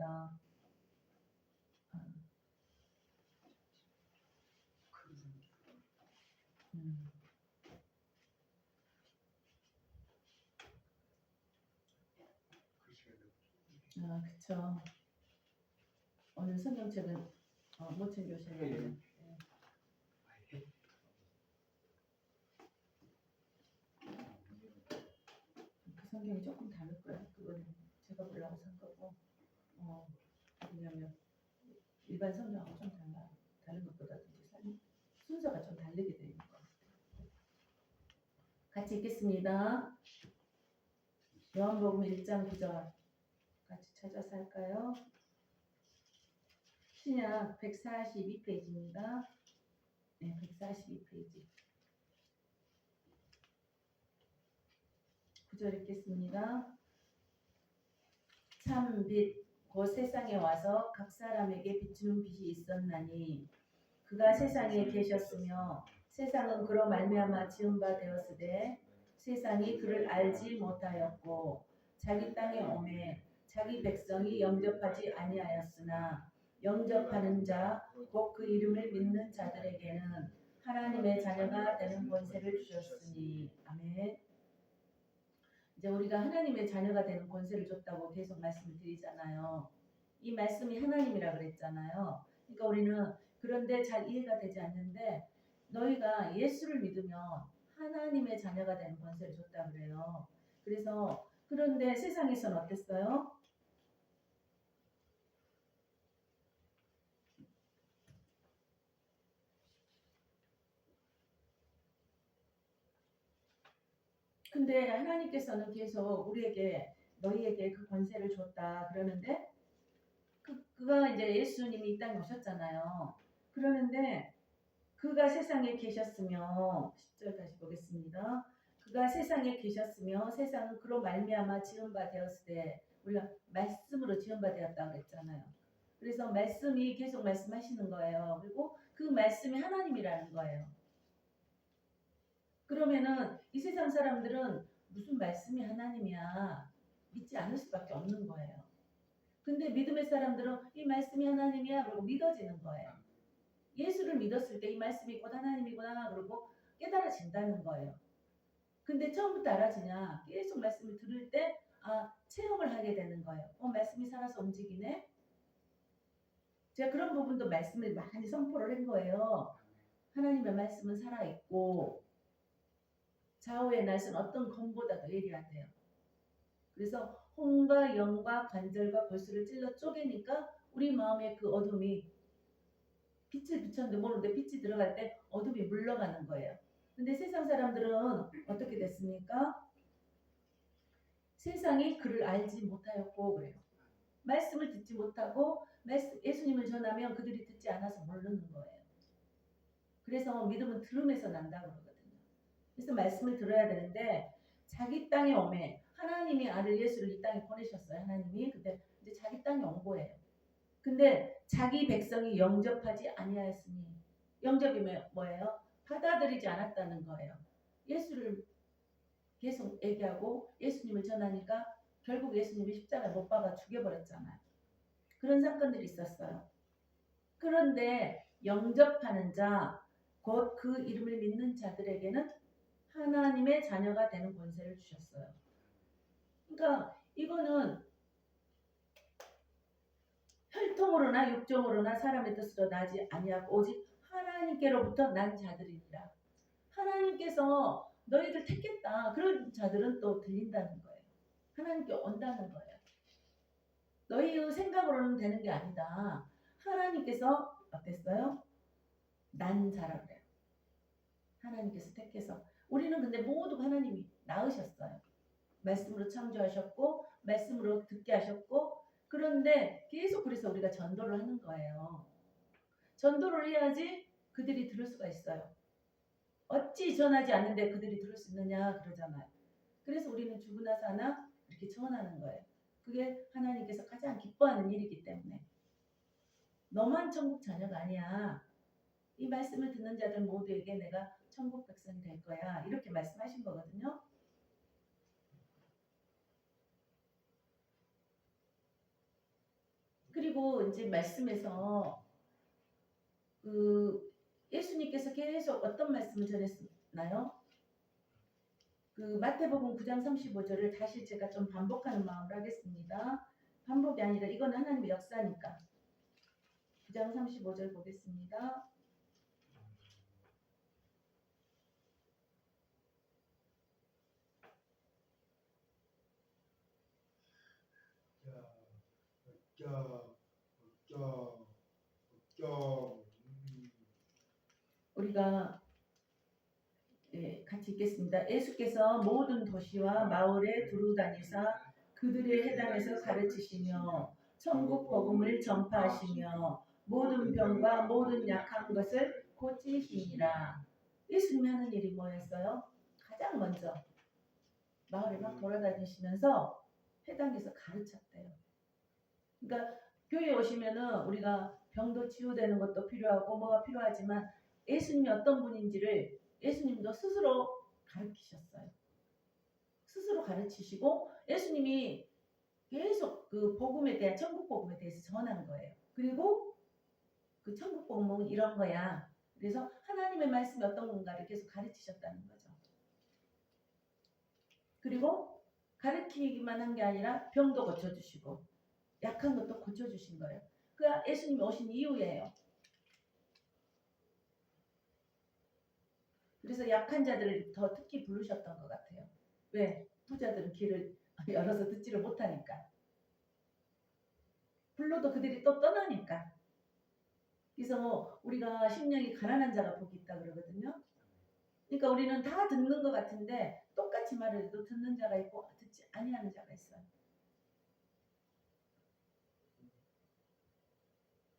있습니다. 그쵸. 오늘 성경책은 못 챙겨오셔야 돼요. 그 성경이 조금 다를 거예요. 그거는 제가 보려고 산 거고, 왜냐면 일반 성경하고 좀 달라요. 다른 것보다 순서가 좀 다르게 되어 있는 것 같아요. 같이 읽겠습니다. 요한복음 1장 9절 같이 찾아서 할까요? 신약 142페이지입니다. 네, 142페이지. 9절 읽겠습니다. 참 빛 곧 세상에 와서 각 사람에게 비추는 빛이 있었나니 그가 세상에 계셨으며 세상은 그로 말미암아 지은 바 되었으되 세상이 그를 알지 못하였고 자기 땅에 오매 자기 백성이 영접하지 아니하였으나 영접하는 자 곧 그 이름을 믿는 자들에게는 하나님의 자녀가 되는 권세를 주셨으니. 아멘. 이제 우리가 하나님의 자녀가 되는 권세를 줬다고 계속 말씀을 드리잖아요. 이 말씀이 하나님이라 그랬잖아요. 그러니까 우리는 그런데 잘 이해가 되지 않는데 너희가 예수를 믿으면 하나님의 자녀가 되는 권세를 줬다 그래요. 그래서 그런데 세상에서는 어땠어요? 근데 하나님께서는 계속 우리에게 너희에게 그 권세를 줬다 그러는데 그가 이제 예수님이 이 땅에 오셨잖아요. 그러는데 그가 세상에 계셨으며 10절 다시 보겠습니다. 그가 세상에 계셨으며 세상은 그로 말미암아 지은 바 되었으되 우리가 말씀으로 지은 바 되었다고 그랬잖아요. 그래서 말씀이 계속 말씀하시는 거예요. 그리고 그 말씀이 하나님이라는 거예요. 그러면은 이 세상 사람들은 무슨 말씀이 하나님이야 믿지 않을 수밖에 없는 거예요. 근데 믿음의 사람들은 이 말씀이 하나님이야 그러고 믿어지는 거예요. 예수를 믿었을 때 이 말씀이 곧 하나님이구나 그러고 깨달아진다는 거예요. 근데 처음부터 알아지냐? 계속 말씀을 들을 때 체험을 하게 되는 거예요. 말씀이 살아서 움직이네. 제가 그런 부분도 말씀을 많이 선포를 한 거예요. 하나님의 말씀은 살아있고 좌우의 날선 어떤 검보다도 예리하대요. 그래서 혼과 영과 관절과 골수를 찔러 쪼개니까 우리 마음의 그 어둠이 빛을 비쳤는데 모르는데 빛이 들어갈 때 어둠이 물러가는 거예요. 근데 세상 사람들은 어떻게 됐습니까? 세상이 그를 알지 못하였고 그래요. 말씀을 듣지 못하고 예수님을 전하면 그들이 듣지 않아서 모르는 거예요. 그래서 믿음은 들음에서 난다고 그러거든요. 그래서 말씀을 들어야 되는데 자기 땅에 오매 하나님이 아들 예수를 이 땅에 보내셨어요. 하나님이. 근데 이제 자기 땅에 온 거예요. 근데 자기 백성이 영접하지 아니하였으니 영접이 뭐예요? 받아들이지 않았다는 거예요. 예수를 계속 얘기하고 예수님을 전하니까 결국 예수님이 십자가에 못 박아 죽여버렸잖아요. 그런 사건들이 있었어요. 그런데 영접하는 자, 곧 그 이름을 믿는 자들에게는 하나님의 자녀가 되는 권세를 주셨어요. 그러니까 이거는 혈통으로나 육종으로나 사람의 뜻으로 나지 아니하고 오직 하나님께로부터 난 자들이니라. 하나님께서 너희들 택했다. 그런 자들은 또 들린다는 거예요. 하나님께 온다는 거예요. 너희의 생각으로는 되는 게 아니다. 하나님께서 어땠어요? 난 자라 그래요. 하나님께서 택해서. 우리는 근데 모두 하나님이 낳으셨어요. 말씀으로 창조하셨고 말씀으로 듣게 하셨고 그런데 계속 그래서 우리가 전도를 하는 거예요. 전도를 해야지 그들이 들을 수가 있어요. 어찌 전하지 않는데 그들이 들을 수 있느냐 그러잖아요. 그래서 우리는 죽으나 사나 이렇게 전하는 거예요. 그게 하나님께서 가장 기뻐하는 일이기 때문에 너만 천국 자녀가 아니야. 이 말씀을 듣는 자들 모두에게 내가 천국 백성이 될 거야. 이렇게 말씀하신 거거든요. 그리고 이제 말씀에서 그 예수님께서 계속 어떤 말씀을 전했나요? 그 마태복음 9장 35절을 다시 제가 좀 반복하는 마음으로 하겠습니다. 반복이 아니라 이건 하나님의 역사니까. 9장 35절 보겠습니다. 우리가 같이 읽겠습니다. 예수께서 모든 도시와 마을에 두루다니사 그들의 해당에서 가르치시며 천국 복음을 전파하시며 모든 병과 모든 약한 것을 고치시니라. 예수님이 하는 일이 뭐였어요? 가장 먼저 마을에 막 돌아다니시면서 해당에서 가르쳤대요. 그러니까 교회에 오시면은 우리가 병도 치유되는 것도 필요하고 뭐가 필요하지만 예수님이 어떤 분인지를 예수님도 스스로 가르치셨어요. 스스로 가르치시고 예수님이 계속 그 복음에 대한 천국 복음에 대해서 전한 거예요. 그리고 그 천국 복음은 이런 거야. 그래서 하나님의 말씀이 어떤 건가를 계속 가르치셨다는 거죠. 그리고 가르치기만 한 게 아니라 병도 고쳐주시고 약한 것도 고쳐주신 거예요. 그 예수님이 오신 이유예요. 그래서 약한 자들을 더 특히 부르셨던 것 같아요. 왜? 부자들은 귀를 열어서 듣지를 못하니까. 불러도 그들이 또 떠나니까. 그래서 우리가 심령이 가난한 자가 복이 있다 그러거든요. 그러니까 우리는 다 듣는 것 같은데 똑같이 말을 해도 듣는 자가 있고 듣지 아니하는 자가 있어요.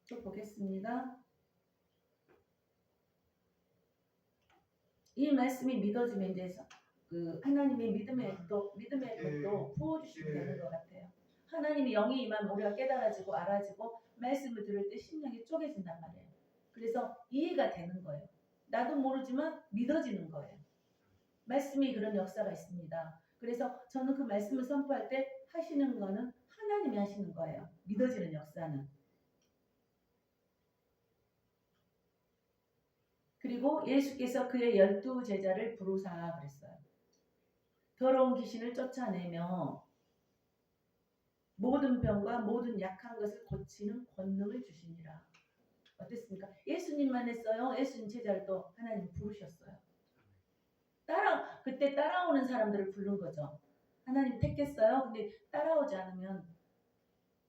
또 보겠습니다. 이 말씀이 믿어지면 이제 그 하나님의 믿음의 것도 부어주시면 되는 것 같아요. 하나님이 영이 임하면 우리가 깨달아지고 알아지고 말씀을 들을 때 심령이 쪼개진단 말이에요. 그래서 이해가 되는 거예요. 나도 모르지만 믿어지는 거예요. 말씀이 그런 역사가 있습니다. 그래서 저는 그 말씀을 선포할 때 하시는 거는 하나님이 하시는 거예요. 믿어지는 역사는. 그리고 예수께서 그의 12 제자를 부르사 그랬어요. 더러운 귀신을 쫓아내며 모든 병과 모든 약한 것을 고치는 권능을 주시니라. 어땠습니까? 예수님만 했어요? 예수님 제자를 또 하나님 부르셨어요. 그때 따라오는 사람들을 부른 거죠. 하나님 택했어요. 근데 따라오지 않으면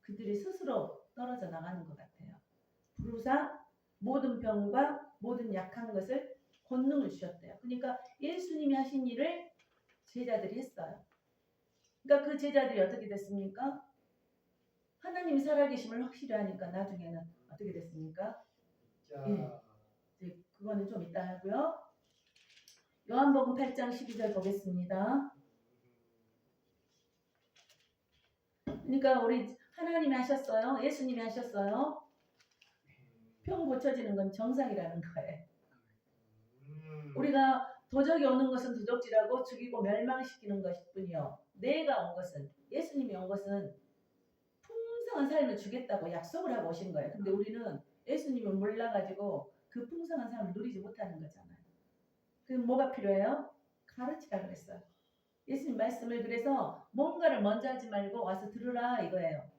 그들이 스스로 떨어져 나가는 것 같아요. 부르사 모든 병과 모든 약한 것을 권능을 주셨대요. 그러니까 예수님이 하신 일을 제자들이 했어요. 그러니까 그 제자들이 어떻게 됐습니까? 하나님이 살아계심을 확실히 하니까 나중에는 어떻게 됐습니까? 예, 이제 그거는 좀 이따 하고요. 요한복음 8장 12절 보겠습니다. 그러니까 우리 하나님이 하셨어요. 예수님이 하셨어요. 병 고쳐지는 건 정상이라는 거예요. 우리가 도적이 오는 것은 도적질하고 죽이고 멸망시키는 것뿐이요. 내가 온 것은 예수님이 온 것은 풍성한 삶을 주겠다고 약속을 하고 오신 거예요. 근데 우리는 예수님을 몰라가지고 그 풍성한 삶을 누리지 못하는 거잖아요. 그럼 뭐가 필요해요? 가르치라 그랬어요. 예수님 말씀을 그래서 뭔가를 먼저 하지 말고 와서 들으라 이거예요.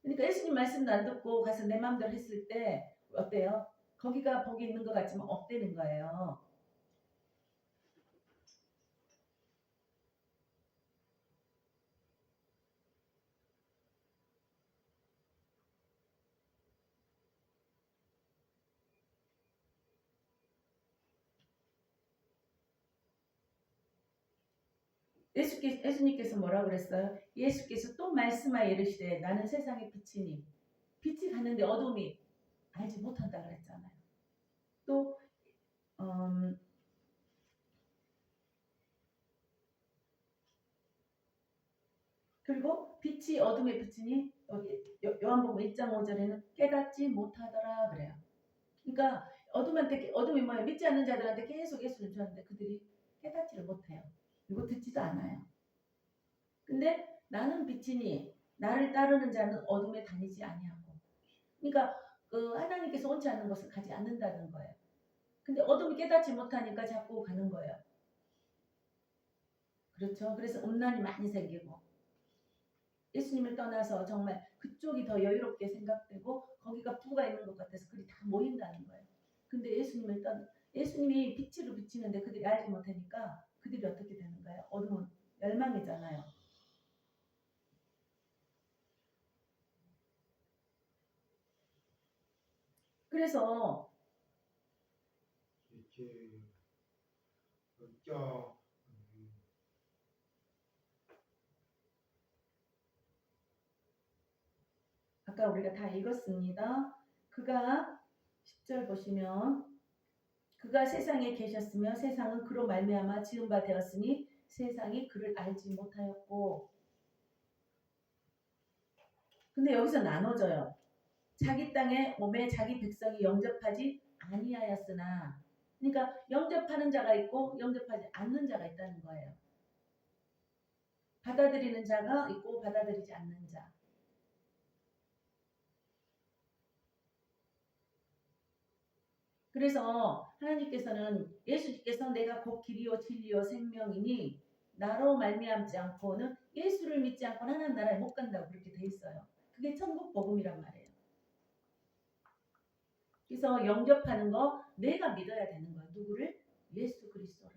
그러니까 예수님 말씀도 안 듣고 가서 내 마음대로 했을 때 어때요? 거기가 복이 있는 것 같지만 없대는 거예요. 예수님께서 뭐라고 그랬어요? 예수께서 또 말씀하여 이르시되 나는 세상의 빛이니 빛이 갔는데 어둠이 알지 못한다 그랬잖아요. 또 그리고 빛이 어둠에 비치니 여기 요한복음 1장 5절에는 깨닫지 못하더라 그래요. 그러니까 어둠이 뭐예요? 믿지 않는 자들한테 계속 예수를 주었는데 그들이 깨닫지를 못해요. 그리고 듣지도 않아요. 근데 나는 빛이니 나를 따르는 자는 어둠에 다니지 아니하고. 그러니까 그 하나님께서 원치 않는 것을 가지 않는다는 거예요. 근데 어둠이 깨닫지 못하니까 자꾸 가는 거예요. 그렇죠. 그래서 음란이 많이 생기고 예수님을 떠나서 정말 그쪽이 더 여유롭게 생각되고 거기가 부가 있는 것 같아서 그들이 다 모인다는 거예요. 근데 예수님이 빛으로 비치는데 그들이 알지 못하니까 그들이 어떻게 되는 거예요? 어둠은 멸망이잖아요. 그래서 아까 우리가 다 읽었습니다. 그가 10절 보시면 그가 세상에 계셨으며 세상은 그로 말미암아 지은 바 되었으니 세상이 그를 알지 못하였고. 근데 여기서 나눠져요. 자기 땅에 몸에 자기 백성이 영접하지 아니하였으나, 그러니까 영접하는 자가 있고 영접하지 않는 자가 있다는 거예요. 받아들이는 자가 있고 받아들이지 않는 자. 그래서 하나님께서는 예수님께서 내가 곧 길이요 진리요 생명이니 나로 말미암지 않고는 예수를 믿지 않고는 하나님 나라에 못 간다고 그렇게 돼 있어요. 그게 천국 복음이란 말이에요. 그래서 영접하는 거 내가 믿어야 되는 거예요. 누구를? 예수 그리스도를.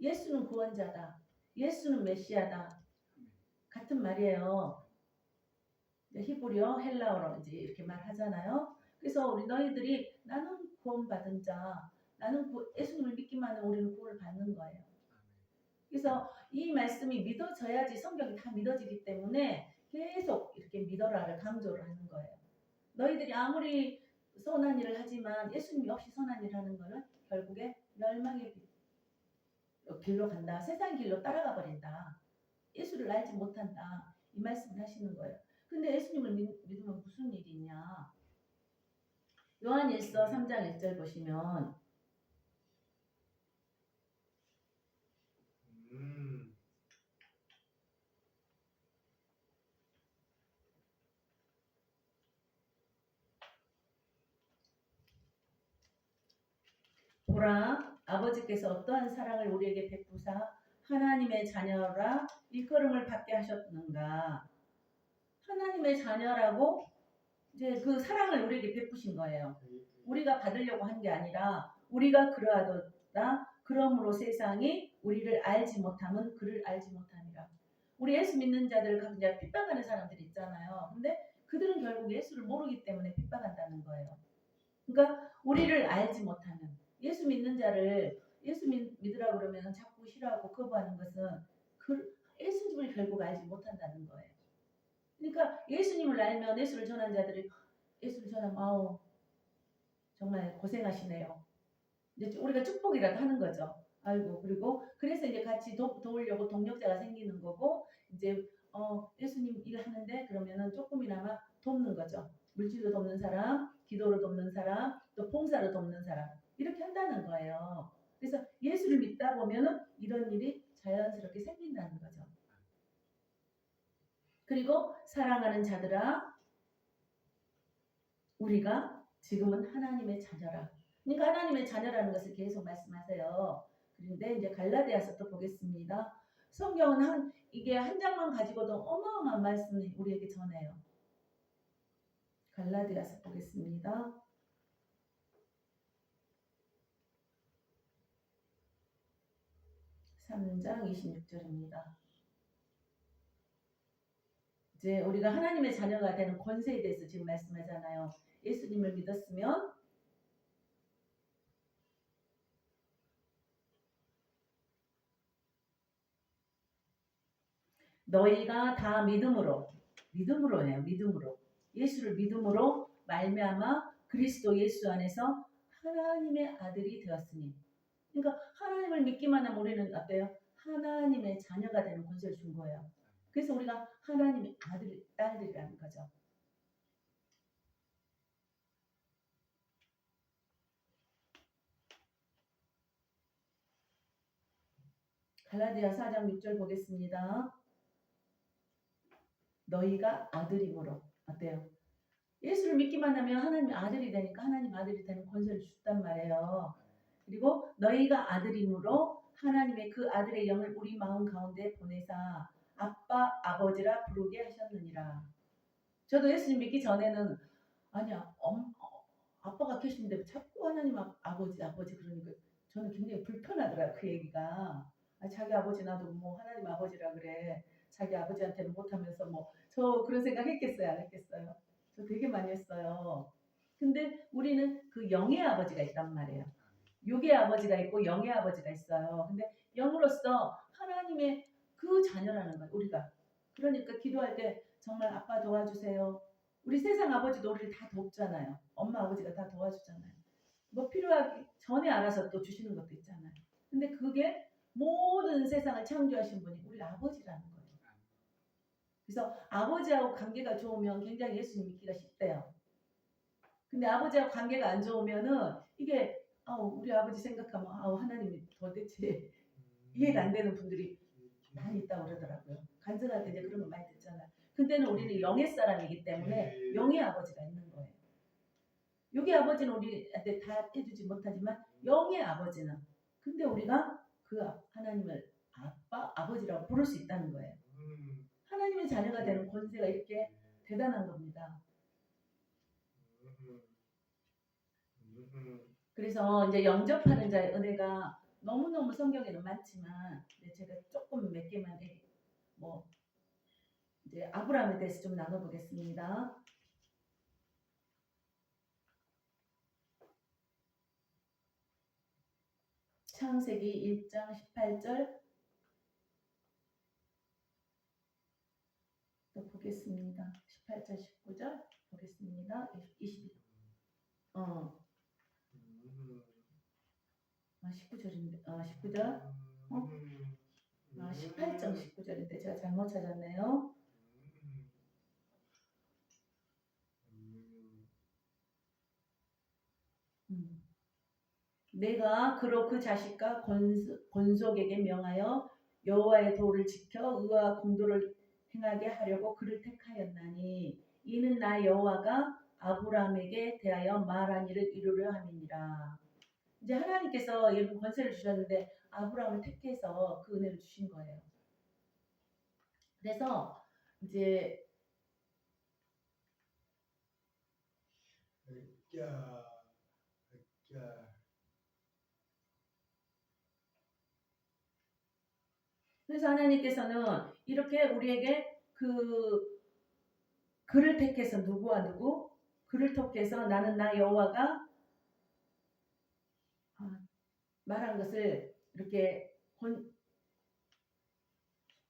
예수는 구원자다. 예수는 메시아다. 같은 말이에요. 히브리어, 헬라어로 이제 이렇게 말하잖아요. 그래서 우리 너희들이 나는 구원받은 자, 나는 예수님을 믿기만 하면 우리는 구원을 받는 거예요. 그래서 이 말씀이 믿어져야지 성경이 다 믿어지기 때문에 계속 이렇게 믿어라를 강조를 하는 거예요. 너희들이 아무리 선한 일을 하지만 예수님이 없이 선한 일을 하는 거는 결국에 멸망의 길로 간다. 세상 길로 따라가 버린다. 예수를 알지 못한다. 이 말씀을 하시는 거예요. 근데 예수님을 믿으면 무슨 일이 있냐? 요한일서 3장 1절 보시면 보라 아버지께서 어떠한 사랑을 우리에게 베푸사 하나님의 자녀라 일컬음을 받게 하셨는가. 하나님의 자녀라고 이제 그 사랑을 우리에게 베푸신 거예요. 우리가 받으려고 한 게 아니라 우리가 그러하도다. 그러므로 세상이 우리를 알지 못하면 그를 알지 못함이라. 우리 예수 믿는 자들 이제 핍박하는 사람들이 있잖아요. 근데 그들은 결국 예수를 모르기 때문에 핍박한다는 거예요. 그러니까 우리를 알지 못하면 예수 믿는 자를 예수 믿으라고 그러면 자꾸 싫어하고 거부하는 것은 그 예수님을 결국 알지 못한다는 거예요. 그러니까 예수님을 알면 예수를 전한 자들이 예수를 전하면 아우 정말 고생하시네요. 이제 우리가 축복이라도 하는 거죠. 아이고 그리고 그래서 이제 같이 도우려고 동력자가 생기는 거고 이제 예수님 일하는데 그러면은 조금이나마 돕는 거죠. 물질로 돕는 사람, 기도로 돕는 사람, 또 봉사로 돕는 사람 이렇게 한다는 거예요. 그래서 예수를 믿다 보면은 이런 일이 자연스럽게 생긴다는 거죠. 그리고 사랑하는 자들아 우리가 지금은 하나님의 자녀라. 그러니까 하나님의 자녀라는 것을 계속 말씀하세요. 그런데 이제 갈라디아서 또 보겠습니다. 성경은 이게 한 장만 가지고도 어마어마한 말씀을 우리에게 전해요. 갈라디아서 보겠습니다. 3장 26절입니다. 이제 우리가 하나님의 자녀가 되는 권세에 대해서 지금 말씀하잖아요. 예수님을 믿었으면 너희가 다 믿음으로예요. 믿음으로 예수를 믿음으로 말미암아 그리스도 예수 안에서 하나님의 아들이 되었으니. 그러니까 하나님을 믿기만 하면 우리는 어때요? 하나님의 자녀가 되는 권세를 준 거예요. 그래서 우리가 하나님의 아들, 딸들이라는 거죠. 갈라디아 4장 6절 보겠습니다. 너희가 아들임으로. 어때요? 예수를 믿기만 하면 하나님 아들이 되니까 하나님 아들이 되는 권세를 줬단 말이에요. 그리고 너희가 아들임으로 하나님의 그 아들의 영을 우리 마음 가운데 보내사 아빠 아버지라 부르게 하셨느니라. 저도 예수님 믿기 전에는 아니야 아빠가 계신데 자꾸 하나님 아버지 아버지 그러니까 저는 굉장히 불편하더라고요. 그 얘기가. 자기 아버지 나도 뭐 하나님 아버지라 그래. 자기 아버지한테는 못하면서 뭐 저 그런 생각 했겠어요? 안 했겠어요? 저 되게 많이 했어요. 근데 우리는 그 영의 아버지가 있단 말이에요. 육의 아버지가 있고 영의 아버지가 있어요. 근데 영으로서 하나님의 그 자녀라는 거예요. 우리가. 그러니까 기도할 때 정말 아빠 도와주세요. 우리 세상 아버지도 우리를 다 돕잖아요. 엄마 아버지가 다 도와주잖아요. 뭐 필요하기 전에 알아서 또 주시는 것도 있잖아요. 근데 그게 모든 세상을 창조하신 분이 우리 아버지라는 거예요. 그래서 아버지하고 관계가 좋으면 굉장히 예수님 믿기가 쉽대요. 근데 아버지하고 관계가 안 좋으면은 이게 우리 아버지 생각하면 하나님이 도대체 이해가 안 되는 분들이 많이 있다고 그러더라고요. 간증할 때 이제 그런 거 많이 듣잖아요. 근데는 우리는 영의 사람이기 때문에 영의 아버지가 있는 거예요. 육의 아버지는 우리한테 다 해주지 못하지만 영의 아버지는 근데 우리가 그 하나님을 아빠, 아버지라고 부를 수 있다는 거예요. 하나님의 자녀가 되는 권세가 이렇게 대단한 겁니다. 그래서 이제 영접하는 자의 은혜가 너무너무 성경에는 많지만 제가 조금 몇 개만 뭐 이제 아브라함에 대해서 좀 나눠보겠습니다. 창세기 1장 18절 또 보겠습니다. 18절 19절 보겠습니다. 20 19절인데 19절 18장 19절인데 제가 잘못 찾았네요. 내가 그로 그 자식과 권속에게 명하여 여호와의 도를 지켜 의와 공도를 행하게 하려고 그를 택하였나니 이는 나 여호와가 아브라함에게 대하여 말한 일을 이루려 함이니라. 이제 하나님께서 이런 권세를 주셨는데 아브라함을 택해서 그 은혜를 주신 거예요. 그래서 이제 그래서 하나님께서는 이렇게 우리에게 그를 택해서 누구와 누구? 그를 택해서 나는 나 여호와가 말한 것을 이렇게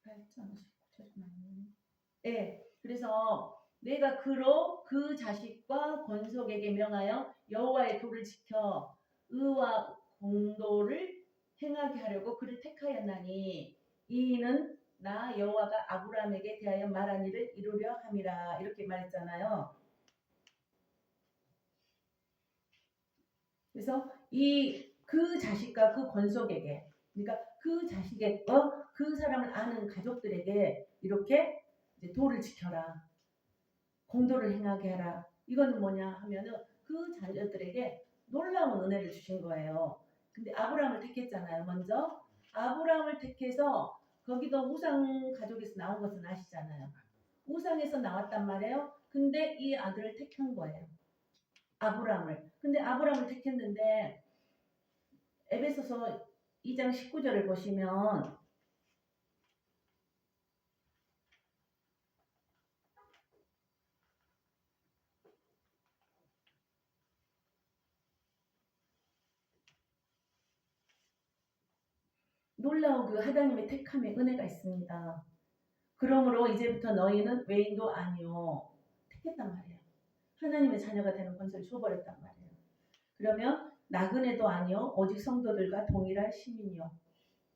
18장 19절 예. 그래서 내가 그로 그 자식과 권속에게 명하여 여호와의 도를 지켜 의와 공도를 행하게 하려고 그를 택하였나니 이는 나 여호와가 아브라함에게 대하여 말한 일을 이루려 함이라 이렇게 말했잖아요. 그래서 그 자식과 그 권속에게 그러니까 그 자식과 그 사람을 아는 가족들에게 이렇게 이제 도를 지켜라. 공도를 행하게 하라. 이거는 뭐냐 하면은 그 자녀들에게 놀라운 은혜를 주신 거예요. 근데 아브라함을 택했잖아요. 먼저 아브라함을 택해서 거기도 우상 가족에서 나온 것은 아시잖아요. 우상에서 나왔단 말이에요. 근데 이 아들을 택한 거예요. 아브라함을. 근데 아브라함을 택했는데 에베소서 2장 19절을 보시면 놀라운 그 하나님의 택함의 은혜가 있습니다. 그러므로 이제부터 너희는 외인도 아니요 택했단 말이에요. 하나님의 자녀가 되는 권세를 줘버렸단 말이에요. 그러면 나그네도 아니요 오직 성도들과 동일한 시민이요.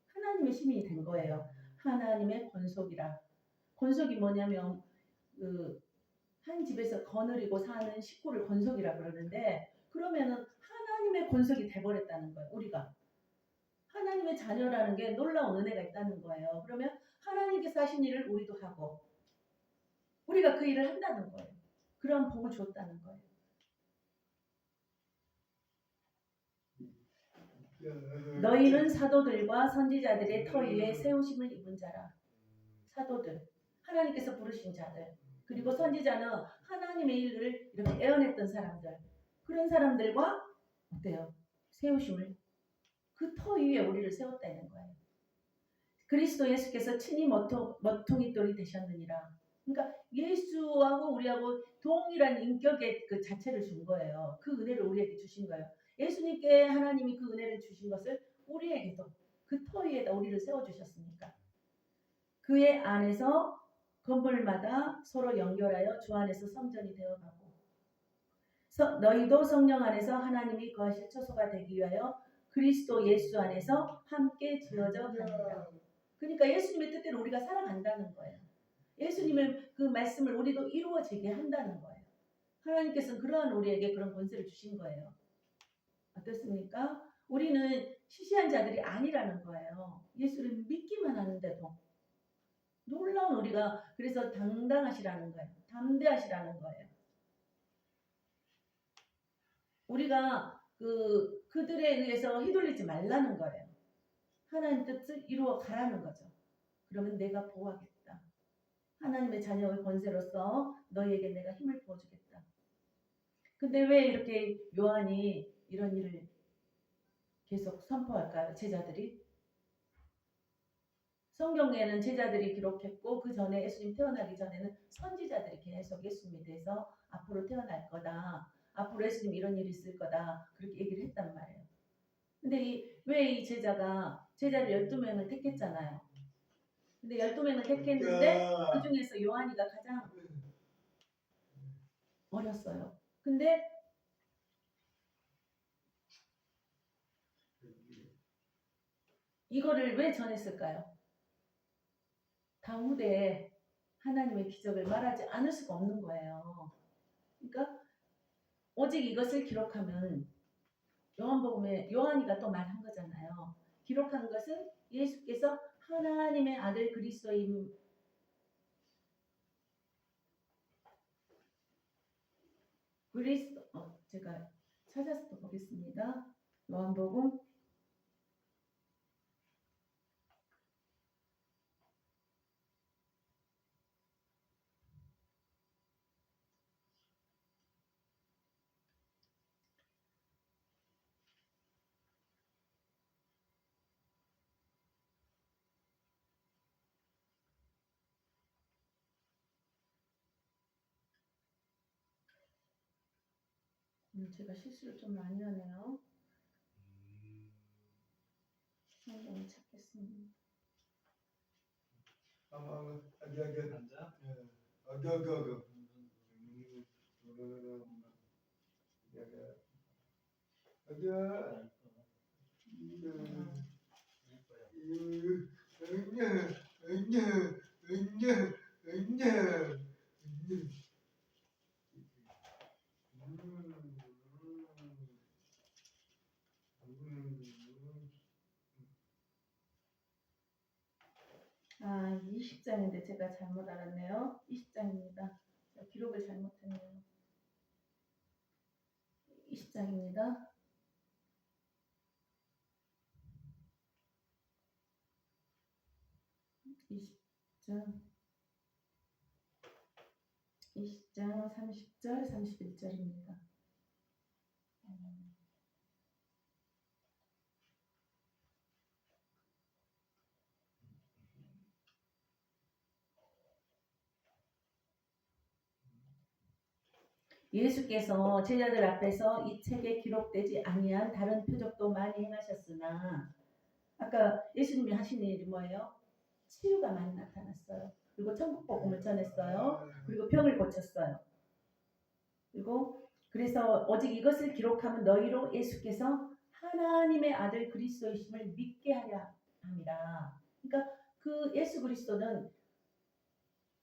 하나님의 시민이 된 거예요. 하나님의 권속이라. 권속이 뭐냐면 한 집에서 거느리고 사는 식구를 권속이라 그러는데 그러면은 하나님의 권속이 돼버렸다는 거예요. 우리가. 하나님의 자녀라는 게 놀라운 은혜가 있다는 거예요. 그러면 하나님께서 하신 일을 우리도 하고 우리가 그 일을 한다는 거예요. 그런 복을 줬다는 거예요. 너희는 사도들과 선지자들의 터 위에 세우심을 입은 자라. 사도들, 하나님께서 부르신 자들, 그리고 선지자는 하나님의 일을 이렇게 애원했던 사람들, 그런 사람들과 어때요? 세우심을 그 터 위에 우리를 세웠다는 거예요. 그리스도 예수께서 친히 머퉁이돌이 되셨느니라. 그러니까 예수하고 우리하고 동일한 인격의 그 자체를 준 거예요. 그 은혜를 우리에게 주신 거예요. 예수님께 하나님이 그 은혜를 주신 것을 우리에게도 그 터 위에다 우리를 세워주셨으니까. 그의 안에서 건물마다 서로 연결하여 주 안에서 성전이 되어가고 너희도 성령 안에서 하나님이 거하실 처소가 되기 위하여 그리스도 예수 안에서 함께 지어져 가니라. 그러니까 예수님의 뜻대로 우리가 살아간다는 거예요. 예수님의 그 말씀을 우리도 이루어지게 한다는 거예요. 하나님께서는 그러한 우리에게 그런 권세를 주신 거예요. 어떻습니까? 우리는 시시한 자들이 아니라는 거예요. 예수를 믿기만 하는데도 놀라운 우리가 그래서 당당하시라는 거예요. 담대하시라는 거예요. 우리가 그들에 의해서 휘둘리지 말라는 거예요. 하나님 뜻을 이루어 가라는 거죠. 그러면 내가 보호하겠다. 하나님의 자녀의 권세로서 너희에게 내가 힘을 부어주겠다. 근데 왜 이렇게 요한이 이런 일을 계속 선포할까요? 제자들이? 성경에는 제자들이 기록했고 그 전에 예수님 태어나기 전에는 선지자들이 계속 예수님에 대해서 앞으로 태어날 거다. 앞으로 예수님 이런 일이 있을 거다. 그렇게 얘기를 했단 말이에요. 근데 왜 이 제자를 12명을 택했잖아요. 근데 12명을 택했는데 그 중에서 요한이가 가장 어렸어요. 근데 이거를 왜 전했을까요? 다음 후대에 하나님의 기적을 말하지 않을 수가 없는 거예요. 그러니까 오직 이것을 기록하면 요한복음에 요한이가 또 말한 거잖아요. 기록한 것은 예수께서 하나님의 아들 그리스도인 제가 찾아서 또 보겠습니다. 요한복음 제가 실수를 좀 많이 하네요. 성경을 찾겠습니다. 아, 20장인데 제가 잘못 알았네요. 20장입니다. 기록을 잘못했네요. 20장입니다. 20장 30절 31절입니다. 예수께서 제자들 앞에서 이 책에 기록되지 아니한 다른 표적도 많이 행하셨으나 아까 예수님이 하신 일이 뭐예요? 치유가 많이 나타났어요. 그리고 천국 복음을 전했어요. 그리고 병을 고쳤어요. 그리고 그래서 오직 이것을 기록하면 너희로 예수께서 하나님의 아들 그리스도이심을 믿게 하려 함이라. 그러니까 그 예수 그리스도는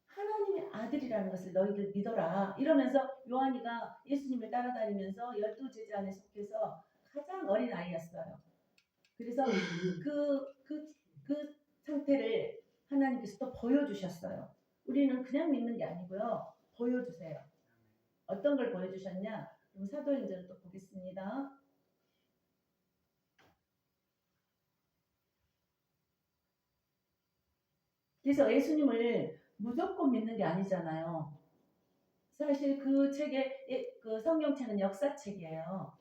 하나님의 아들이라는 것을 너희들 믿어라. 이러면서 요한이가 예수님을 따라다니면서 12제자 안에 속해서 가장 어린 아이였어요. 그래서 그 상태를 하나님께서 또 보여주셨어요. 우리는 그냥 믿는 게 아니고요. 보여주세요. 어떤 걸 보여주셨냐? 그럼 사도행전을 또 보겠습니다. 그래서 예수님을 무조건 믿는 게 아니잖아요. 사실 그 책의 그 성경책은 역사책이에요.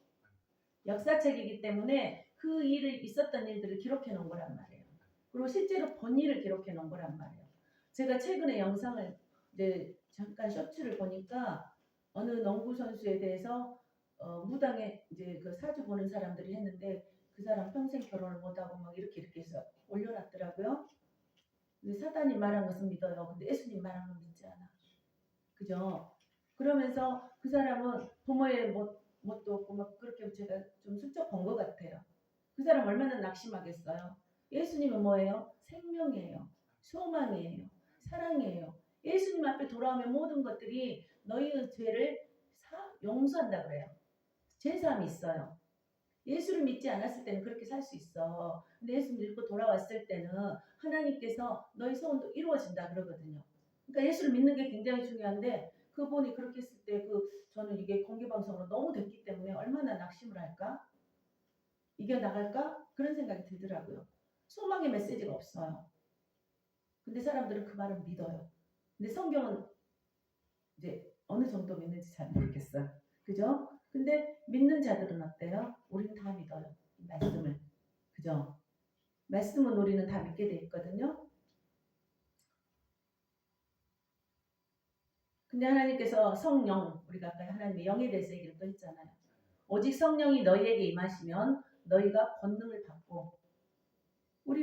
역사책이기 때문에 그 일을 있었던 일들을 기록해 놓은 거란 말이에요. 그리고 실제로 본 일을 기록해 놓은 거란 말이에요. 제가 최근에 영상을 이제 잠깐 쇼츠를 보니까 어느 농구 선수에 대해서 무당에 이제 그 사주 보는 사람들이 했는데 그 사람 평생 결혼을 못하고 막 이렇게 해서 올려놨더라고요. 근데 사단이 말한 것은 믿어요. 근데 예수님 말한 건 믿지 않아. 그죠? 그러면서 그 사람은 부모의 못도 없고 막 그렇게 제가 좀 슬쩍 본 것 같아요. 그 사람 얼마나 낙심하겠어요. 예수님은 뭐예요? 생명이에요. 소망이에요. 사랑이에요. 예수님 앞에 돌아오면 모든 것들이 너희의 죄를 용서한다 그래요. 제사함이 있어요. 예수를 믿지 않았을 때는 그렇게 살 수 있어. 근데 예수 믿고 돌아왔을 때는 하나님께서 너희 소원도 이루어진다 그러거든요. 그러니까 예수를 믿는 게 굉장히 중요한데 그분이 그렇게 했을 때 저는 이게 공개 방송으로 너무 됐기 때문에 얼마나 낙심을 할까? 이겨 나갈까? 그런 생각이 들더라고요. 소망의 메시지가 없어요. 근데 사람들은 그 말을 믿어요. 근데 성경은 이제 어느 정도 믿는지 잘 모르겠어요. 그죠? 근데 믿는 자들은 어때요? 우리는 다 믿어요. 이 말씀을. 그죠? 말씀은 우리는 다 믿게 돼 있거든요. 근데 하나님께서 성령, 우리가 아까 하나님의 영에 대해서 얘기를 또 했잖아요. 오직 성령이 너희에게 임하시면 너희가 권능을 받고 우리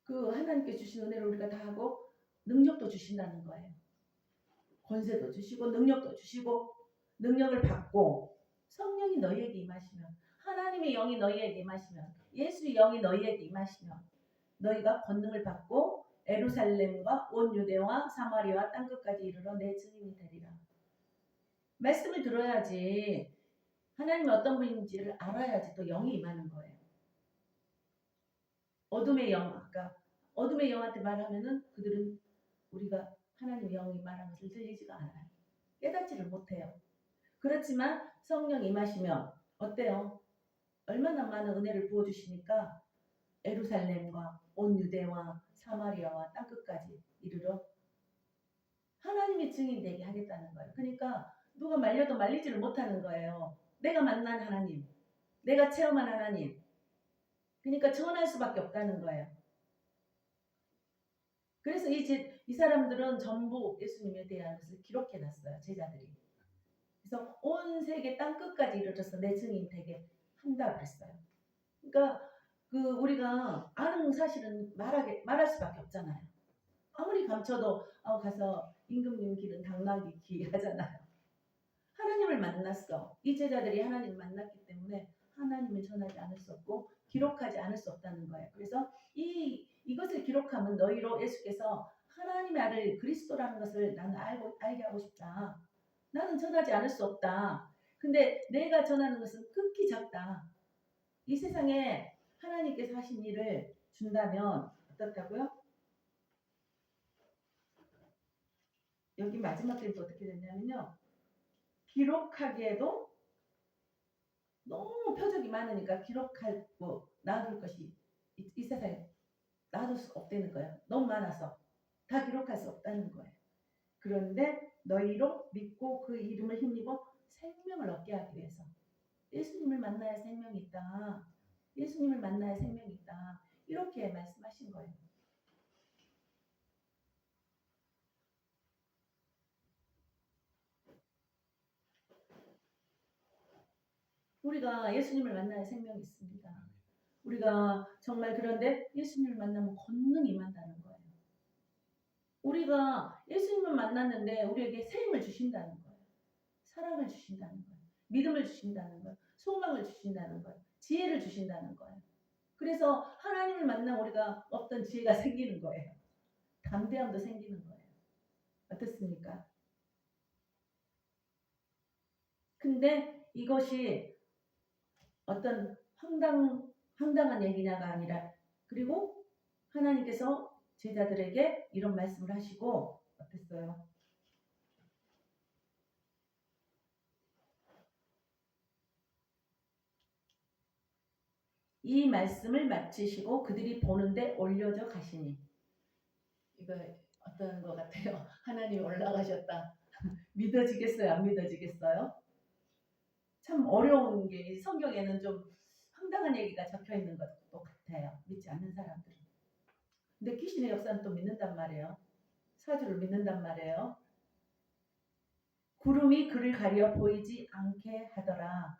그 하나님께 주신 은혜를 우리가 다 하고 능력도 주신다는 거예요. 권세도 주시고 능력도 주시고 능력을 받고 성령이 너희에게 임하시면 하나님의 영이 너희에게 임하시면 예수의 영이 너희에게 임하시면 너희가 권능을 받고 에루살렘과 온 유대와 사마리아 땅끝까지 이르러 내 증인이 되리라. 말씀을 들어야지 하나님이 어떤 분인지를 알아야지 또 영이 임하는 거예요. 어둠의 영, 아까 어둠의 영한테 말하면은 그들은 우리가 하나님의 영이 말하는 것을 들리지가 않아요. 깨닫지를 못해요. 그렇지만 성령 임하시면 어때요? 얼마나 많은 은혜를 부어주시니까 에루살렘과 온 유대와 사마리아와 땅끝까지 이르러 하나님의 증인 되게 하겠다는 거예요. 그러니까 누가 말려도 말리지를 못하는 거예요. 내가 만난 하나님, 내가 체험한 하나님. 그러니까 전할 수밖에 없다는 거예요. 그래서 이 사람들은 전부 예수님에 대한 것을 기록해 놨어요. 제자들이. 그래서 온 세계 땅끝까지 이르러서 내 증인 되게 한다 그랬어요. 그러니까 우리가 아는 사실은 말할 수밖에 없잖아요. 아무리 감춰도 가서 임금님 길은 당나귀 길 하잖아요. 하나님을 만났어. 이 제자들이 하나님을 만났기 때문에 하나님을 전하지 않을 수 없고 기록하지 않을 수 없다는 거예요. 그래서 이것을 기록하면 너희로 예수께서 하나님의 아들 그리스도라는 것을 나는 알게 하고 싶다. 나는 전하지 않을 수 없다. 근데 내가 전하는 것은 극히 작다. 이 세상에 하나님께서 하신 일을 준다면 어떻다고요? 여기 마지막 때도 어떻게 됐냐면요. 기록하기에도 너무 표적이 많으니까 기록할 놔둘 것이 이 세상에 놔둘 수 없다는 거예요. 너무 많아서 다 기록할 수 없다는 거예요. 그런데 너희로 믿고 그 이름을 힘입어 생명을 얻게 하기 위해서 예수님을 만나야 생명이 있다. 예수님을 만나야 생명이 있다. 이렇게 말씀하신 거예요. 우리가 예수님을 만나야 생명이 있습니다. 우리가 정말 그런데 예수님을 만나면 권능이 임한다는 거예요. 우리가 예수님을 만났는데 우리에게 새 힘을 주신다는 거예요. 사랑을 주신다는 거예요. 믿음을 주신다는 거예요. 소망을 주신다는 거예요. 지혜를 주신다는 거예요. 그래서 하나님을 만나 우리가 어떤 지혜가 생기는 거예요. 담대함도 생기는 거예요. 어떻습니까? 근데 이것이 어떤 황당한 얘기냐가 아니라 그리고 하나님께서 제자들에게 이런 말씀을 하시고 어땠어요? 이 말씀을 마치시고 그들이 보는데 올려져 가시니. 이거 어떤 것 같아요? 하나님이 올라가셨다. 믿어지겠어요? 안 믿어지겠어요? 참 어려운 게 성경에는 좀 황당한 얘기가 적혀 있는 것도 같아요. 믿지 않는 사람들은. 근데 귀신의 역사는 또 믿는단 말이에요. 사주를 믿는단 말이에요. 구름이 그를 가려 보이지 않게 하더라.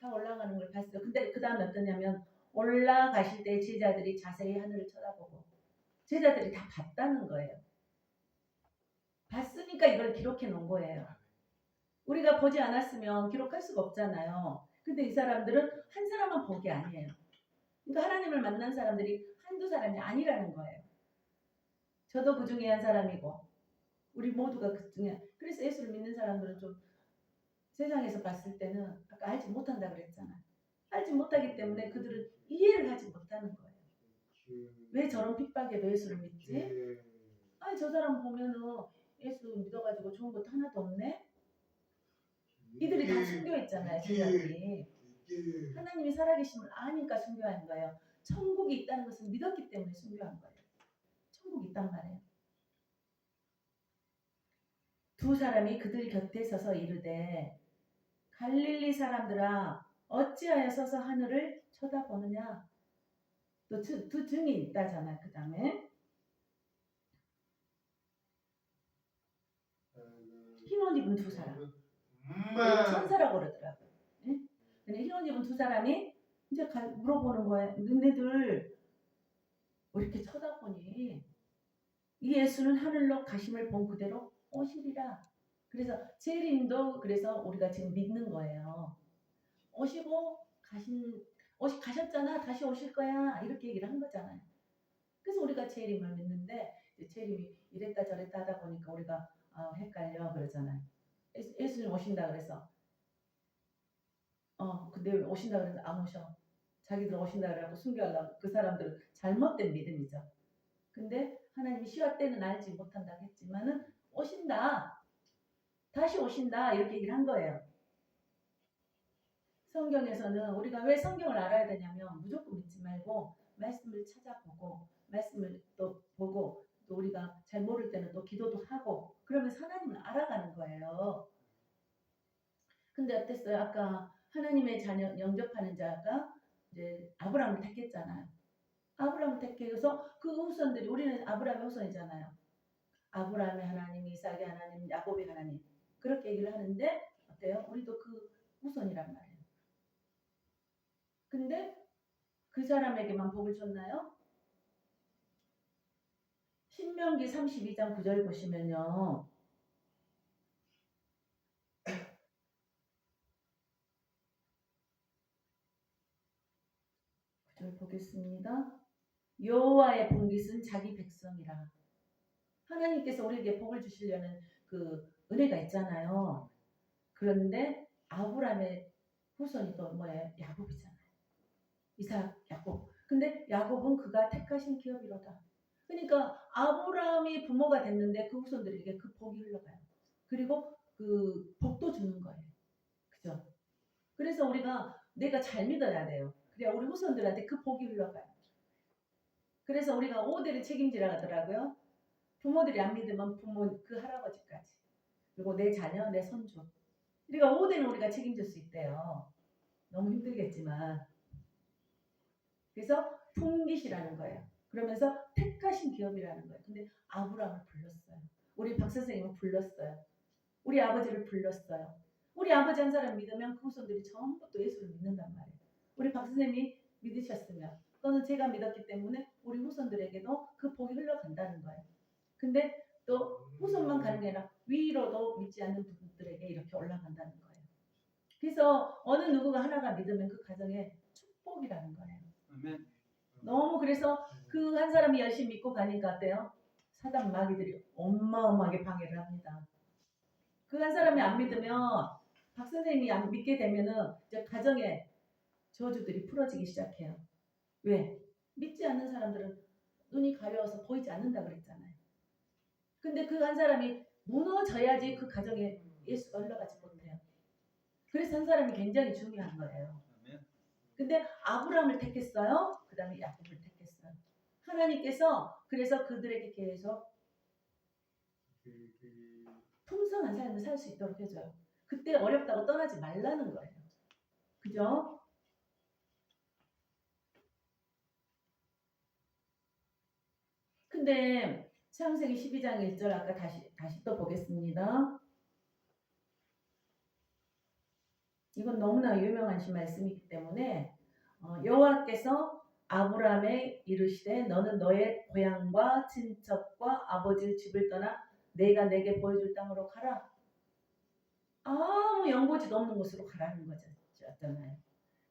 다 올라가는 걸 봤어요. 근데 그 다음에 어떠냐면 올라가실 때 제자들이 자세히 하늘을 쳐다보고 제자들이 다 봤다는 거예요. 봤으니까 이걸 기록해 놓은 거예요. 우리가 보지 않았으면 기록할 수가 없잖아요. 근데 이 사람들은 한 사람만 본 게 아니에요. 그러니까 하나님을 만난 사람들이 한두 사람이 아니라는 거예요. 저도 그 중에 한 사람이고 우리 모두가 그 중에. 그래서 예수를 믿는 사람들은 좀 세상에서 봤을 때는 아까 알지 못한다 그랬잖아요. 알지 못하기 때문에 그들은 이해를 하지 못하는 거예요. 왜 저런 핍박에도 예수를 믿지? 아니 저 사람 보면은 예수 믿어가지고 좋은 것도 하나도 없네? 이들이 다 순교했잖아요. 제자들이. 하나님이 살아계심을 아니까 순교한 거예요. 천국이 있다는 것을 믿었기 때문에 순교한 거예요. 천국이 있단 말이에요. 두 사람이 그들 곁에 서서 이르되 갈릴리 사람들아 어찌하여 서서 하늘을 쳐다보느냐. 또 두 증이 있다잖아요. 그 다음에 흰옷 입은 두 사람. 천사라고 그러더라고요. 네? 근데 흰옷 입은 두 사람이 이제 물어보는 거예요. 너네들 왜 이렇게 쳐다보니? 이 예수는 하늘로 가심을 본 그대로 오시리라. 그래서 재림도 그래서 우리가 지금 믿는 거예요. 오시고 가셨잖아. 다시 오실 거야. 이렇게 얘기를 한 거잖아요. 그래서 우리가 재림을 믿는데 재림이 이랬다 저랬다 하다 보니까 우리가 헷갈려 그러잖아요. 예수님 오신다 그래서 근데 오신다 그래서 안 오셔. 자기들 오신다 그래갖고 순교하려고. 그 사람들은 잘못된 믿음이죠. 근데 하나님이 시와 때는 알지 못한다 했지만은 오신다. 다시 오신다. 이렇게 얘기를 한 거예요. 성경에서는 우리가 왜 성경을 알아야 되냐면 무조건 믿지 말고 말씀을 찾아보고 말씀을 또 보고 또 우리가 잘 모를 때는 또 기도도 하고 그러면서 하나님을 알아가는 거예요. 근데 어땠어요? 아까 하나님의 자녀 영접하는 자가 이제 아브라함을 택했잖아요. 아브라함을 택해서 그 후손들이 우리는 아브라함의 후손이잖아요. 아브라함의 하나님, 이삭의 하나님, 야곱의 하나님 그렇게 얘기를 하는데 어때요? 우리도 그 후손이란 말이에요. 근데 그 사람에게만 복을 줬나요? 신명기 32장 9절 보시면요. 9절 보겠습니다. 여호와의 본깃은 자기 백성이라. 하나님께서 우리에게 복을 주시려는 그 은혜가 있잖아요. 그런데 아브라함의 후손이 또 뭐예요? 야곱이잖아요. 이삭, 야곱. 근데 야곱은 그가 택하신 기업이로다. 그러니까 아브라함이 부모가 됐는데 그 후손들에게 그 복이 흘러가요. 그리고 그 복도 주는 거예요. 그죠? 그래서 우리가 내가 잘 믿어야 돼요. 그래야 우리 후손들한테 그 복이 흘러가요. 그래서 우리가 5대를 책임지라 하더라고요. 부모들이 안 믿으면 부모 그 할아버지까지. 그리고 내 자녀, 내 손주. 그러니까 5대는 우리가 책임질 수 있대요. 너무 힘들겠지만. 그래서 품깃이라는 거예요. 그러면서 택하신 기업이라는 거예요. 근데 아브라함을 불렀어요. 우리 박 선생님은 불렀어요. 우리 아버지를 불렀어요. 우리 아버지 한 사람 믿으면 그 후손들이 전부 또 예수를 믿는단 말이에요. 우리 박 선생님이 믿으셨으면 또는 제가 믿었기 때문에 우리 후손들에게도 그 복이 흘러간다는 거예요. 근데 또 후손만 가는 게 아니라 위로도 믿지 않는 분들에게 이렇게 올라간다는 거예요. 그래서 어느 누구가 하나가 믿으면 그 가정에 축복이라는 거예요. 너무 그래서 그 한 사람이 열심히 믿고 가니까 어때요? 사단 마귀들이 어마어마하게 방해를 합니다. 그 한 사람이 안 믿으면 박 선생님이 안 믿게 되면은 이제 가정에 저주들이 풀어지기 시작해요. 왜? 믿지 않는 사람들은 눈이 가려워서 보이지 않는다 그랬잖아요. 근데 그 한 사람이 무너져야지 그 가정에 예수가 흘러가지 못해요. 그래서 한 사람이 굉장히 중요한 거예요. 근데 아브라함을 택했어요. 그 다음에 야곱을 택했어요. 하나님께서 그래서 그들에게 계속 풍성한 삶을 살 수 있도록 해줘요. 그때 어렵다고 떠나지 말라는 거예요. 그죠? 근데 창세기 12장 1절 아까 다시 또 보겠습니다. 이건 너무나 유명한 말씀이기 때문에 여호와께서 아브라함에 이르시되 너는 너의 고향과 친척과 아버지 집을 떠나 내가 내게 보여줄 땅으로 가라. 아무 연고지도 없는 곳으로 가라는 거잖아요.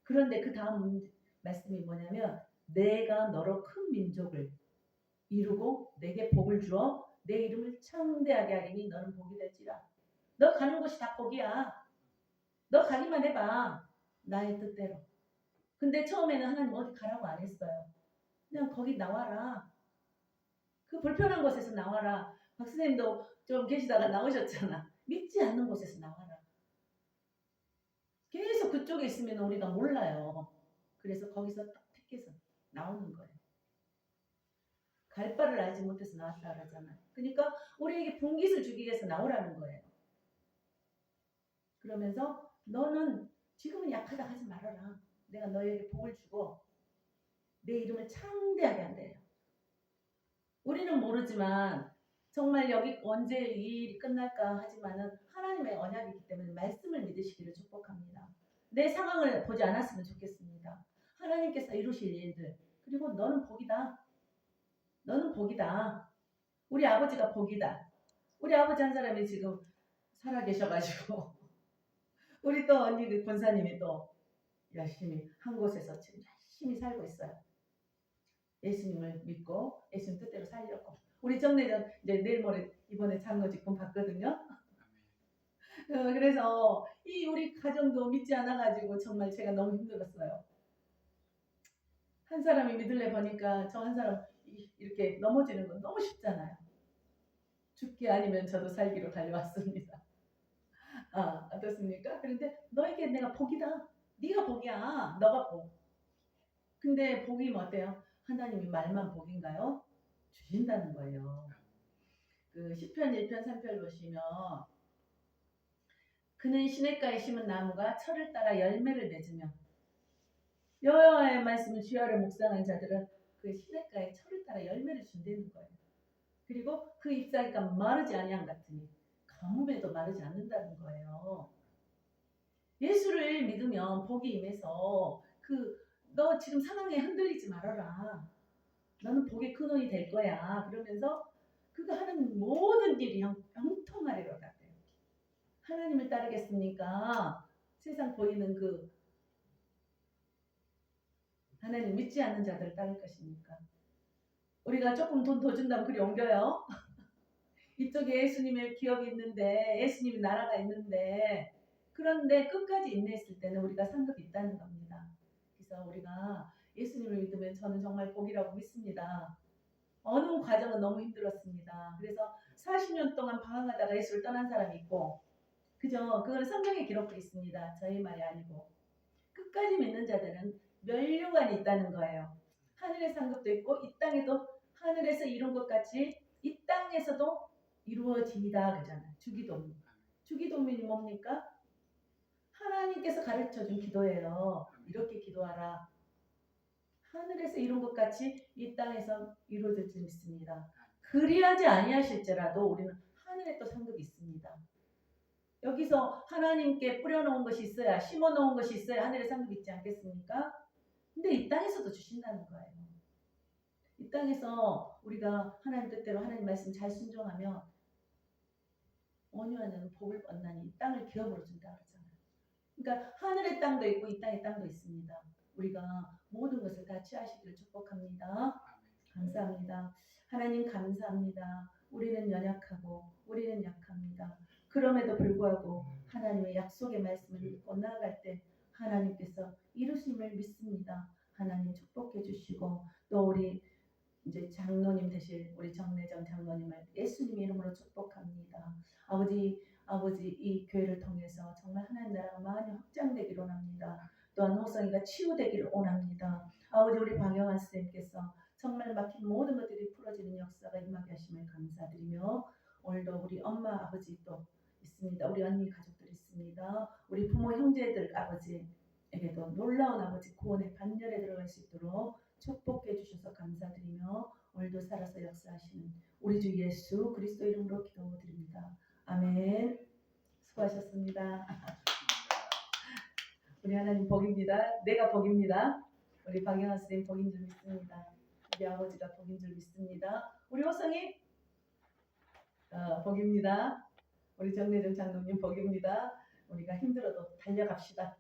그런데 그 다음 말씀이 뭐냐면 내가 너로 큰 민족을 이루고 내게 복을 주어 내 이름을 창대하게 하리니 너는 복이 될지라. 너 가는 곳이 다 복이야. 너 가기만 해봐. 나의 뜻대로. 근데 처음에는 하나님 어디 가라고 안 했어요. 그냥 거기 나와라. 그 불편한 곳에서 나와라. 박 선생님도 좀 계시다가 나오셨잖아. 믿지 않는 곳에서 나와라. 계속 그쪽에 있으면 우리가 몰라요. 그래서 거기서 딱 택해서 나오는 거예요. 갈 바를 알지 못해서 나왔다 그러잖아요. 그러니까 우리에게 분깃을 주기 위해서 나오라는 거예요. 그러면서 너는 지금은 약하다 하지 말아라. 내가 너에게 복을 주고 내 이름을 창대하게 한대요. 우리는 모르지만 정말 여기 언제 이 일이 끝날까 하지만은 하나님의 언약이기 때문에 말씀을 믿으시기를 축복합니다. 내 상황을 보지 않았으면 좋겠습니다. 하나님께서 이루실 일들 그리고 너는 복이다. 너는 복이다. 우리 아버지가 복이다. 우리 아버지 한 사람이 지금 살아 계셔가지고 우리 또 언니 그 권사님이 또 열심히 한 곳에서 지금 열심히 살고 있어요. 예수님을 믿고 예수님 뜻대로 살려고. 우리 정례전 이제 내일 모레 이번에 장로 직분 받거든요. 그래서 이 우리 가정도 믿지 않아가지고 정말 제가 너무 힘들었어요. 한 사람이 믿을래 보니까 저 한 사람 이렇게 넘어지는 건 너무 쉽잖아요. 죽기 아니면 저도 살기로 달려왔습니다. 아, 어떻습니까? 그런데 너에게 내가 복이다. 네가 복이야. 너가 복. 근데 복이 뭐 어때요? 하나님이 말만 복인가요? 주신다는 거예요. 그 시편 1편 3편 보시면 그는 시냇가에 심은 나무가 철을 따라 열매를 맺으며 여호와의 말씀을 주야를 묵상한 자들은 그 시냇가에 철을 따라 열매를 준다는 거예요. 그리고 그 잎사귀가 마르지 아니한 같으니 가뭄에도 마르지 않는다는 거예요. 예수를 믿으면 복이 임해서 너 지금 상황에 흔들리지 말아라. 너는 복의 근원이 될 거야. 그러면서 그가 하는 모든 일이 형통하리로다. 하나님을 따르겠습니까? 세상 보이는 그 하나님 믿지 않는 자들을 따를 것입니까? 우리가 조금 돈 더 준다면 그리 옮겨요. 이쪽에 예수님의 기업이 있는데 예수님의 나라가 있는데 그런데 끝까지 인내했을 때는 우리가 상급이 있다는 겁니다. 그래서 우리가 예수님을 믿으면 저는 정말 복이라고 믿습니다. 어느 과정은 너무 힘들었습니다. 그래서 40년 동안 방황하다가 예수를 떠난 사람이 있고 그죠? 그건 성경에 기록되어 있습니다. 저희 말이 아니고 끝까지 믿는 자들은 면류관이 있다는 거예요. 하늘의 상급도 있고 이 땅에도 하늘에서 이룬 것 같이 이 땅에서도 이루어집니다. 그러잖아요. 주기도문. 주기도문이 뭡니까? 하나님께서 가르쳐준 기도예요. 이렇게 기도하라. 하늘에서 이룬 것 같이 이 땅에서 이루어질 줄 믿습니다. 그리하지 아니하실지라도 우리는 하늘에 또 상급이 있습니다. 여기서 하나님께 뿌려놓은 것이 있어야 심어놓은 것이 있어야 하늘에 상급이 있지 않겠습니까? 근데 이 땅에서도 주신다는 거예요. 이 땅에서 우리가 하나님 뜻대로 하나님 말씀 잘 순종하면 온유하는 복을 얻나니 땅을 기업으로 준다 그러잖아요. 그러니까 하늘의 땅도 있고 이 땅의 땅도 있습니다. 우리가 모든 것을 다 취하시기를 축복합니다. 감사합니다. 하나님 감사합니다. 우리는 연약하고 우리는 약합니다. 그럼에도 불구하고 하나님의 약속의 말씀을 믿고 나아갈 때 하나님께서 이루심을 믿습니다. 하나님 축복해 주시고 또 우리 이제 장로님 되실 우리 정내정 장로님을 예수님 이름으로 축복합니다. 아버지 이 교회를 통해서 정말 하나님 나라가 많이 확장되기를 원합니다. 또한 호성이가 치유되기를 원합니다. 아버지 우리 방영환 선생님께서 정말 막힌 모든 것들이 풀어지는 역사가 임하게 하심을 감사드리며 오늘도 우리 엄마 아버지 또 있습니다. 우리 언니 가족들 있습니다. 우리 부모 형제들 아버지에게도 놀라운 아버지 구원의 반열에 들어갈 수 있도록 축복해 주셔서 감사드리며 오늘도 살아서 역사하시는 우리 주 예수 그리스도 이름으로 기도드립니다. 아멘. 수고하셨습니다. 우리 하나님 복입니다. 내가 복입니다. 우리 박영환 선생님 복인 줄 믿습니다. 우리 아버지가 복인 줄 믿습니다. 우리 호성이 복입니다. 우리 정내정 장로님 복입니다. 우리가 힘들어도 달려갑시다.